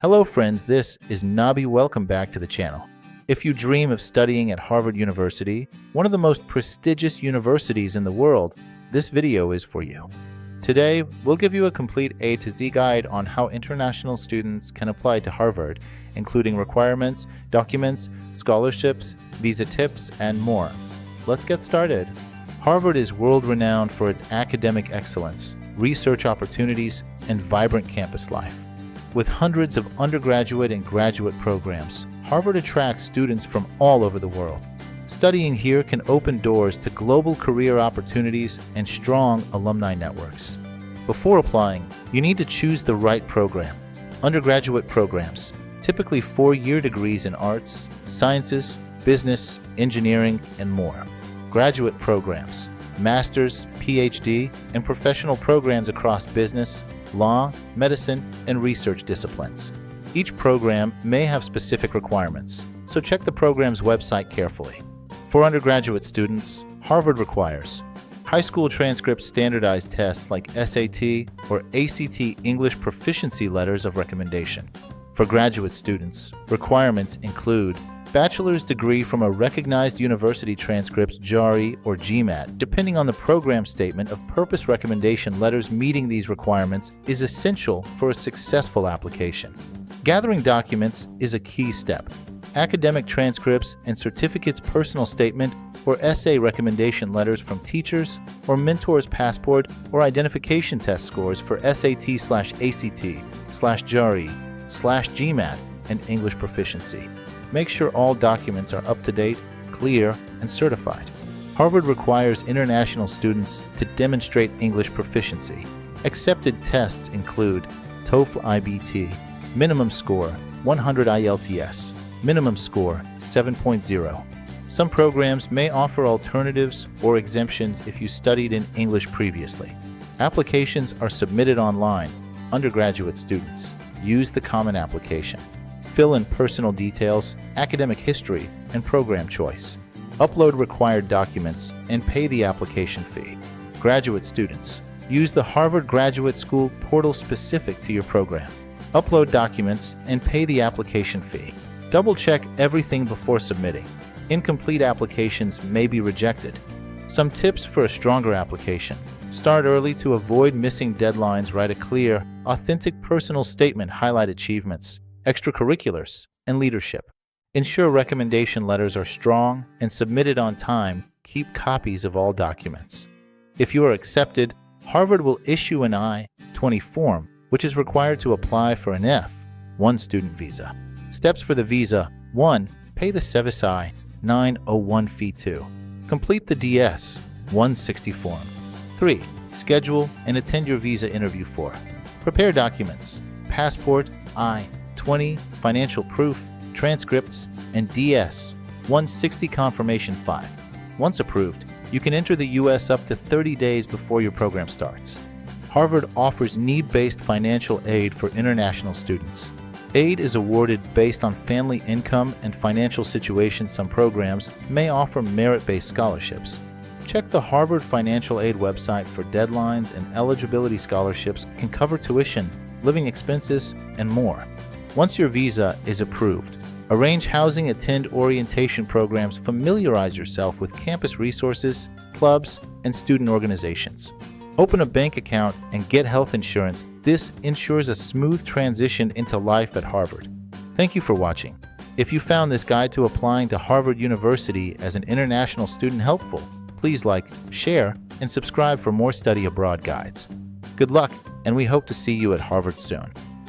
Hello friends, this is Nabi. Welcome back to the channel. If you dream of studying at Harvard University, one of the most prestigious universities in the world, this video is for you. Today, we'll give you a complete A to Z guide on how international students can apply to Harvard, including requirements, documents, scholarships, visa tips, and more. Let's get started. Harvard is world-renowned for its academic excellence, research opportunities, and vibrant campus life. With hundreds of undergraduate and graduate programs, Harvard attracts students from all over the world. Studying here can open doors to global career opportunities and strong alumni networks. Before applying, you need to choose the right program. Undergraduate programs, typically 4-year degrees in arts, sciences, business, engineering, and more. Graduate programs, master's, PhD, and professional programs across business, law, medicine, and research disciplines. Each program may have specific requirements, so check the program's website carefully. For undergraduate students, Harvard requires high school transcript standardized tests like SAT or ACT English proficiency letters of recommendation. For graduate students, requirements include bachelor's degree from a recognized university transcripts JARI or GMAT. Depending on the program statement of purpose recommendation letters meeting these requirements is essential for a successful application. Gathering documents is a key step. Academic transcripts and certificates personal statement or essay recommendation letters from teachers or mentors passport or identification test scores for SAT/ACT/JARI/GMAT and English proficiency. Make sure all documents are up to date, clear, and certified. Harvard requires international students to demonstrate English proficiency. Accepted tests include TOEFL IBT, minimum score 100 IELTS, minimum score 7.0. Some programs may offer alternatives or exemptions if you studied in English previously. Applications are submitted online. Undergraduate students use the Common Application. Fill in personal details, academic history, and program choice. Upload required documents and pay the application fee. Graduate students, use the Harvard Graduate School portal specific to your program. Upload documents and pay the application fee. Double-check everything before submitting. Incomplete applications may be rejected. Some tips for a stronger application. Start early to avoid missing deadlines. Write a clear, authentic personal statement. Highlight achievements, extracurriculars, and leadership. Ensure recommendation letters are strong and submitted on time. Keep copies of all documents. If you are accepted, Harvard will issue an I-20 form, which is required to apply for an F-1 student visa. Steps for the visa: 1. Pay the SEVIS I-901 fee. 2. Complete the DS-160 form. 3. Schedule and attend your visa interview. 4. Prepare documents: passport, I-20, financial proof, transcripts, and DS-160 confirmation. 5. Once approved, you can enter the U.S. up to 30 days before your program starts. Harvard offers need-based financial aid for international students. Aid is awarded based on family income and financial situation. Some programs may offer merit-based scholarships. Check the Harvard Financial Aid website for deadlines, and eligibility scholarships can cover tuition, living expenses, and more. Once your visa is approved, arrange housing, attend orientation programs, familiarize yourself with campus resources, clubs, and student organizations. Open a bank account and get health insurance. This ensures a smooth transition into life at Harvard. Thank you for watching. If you found this guide to applying to Harvard University as an international student helpful, please like, share, and subscribe for more study abroad guides. Good luck, and we hope to see you at Harvard soon.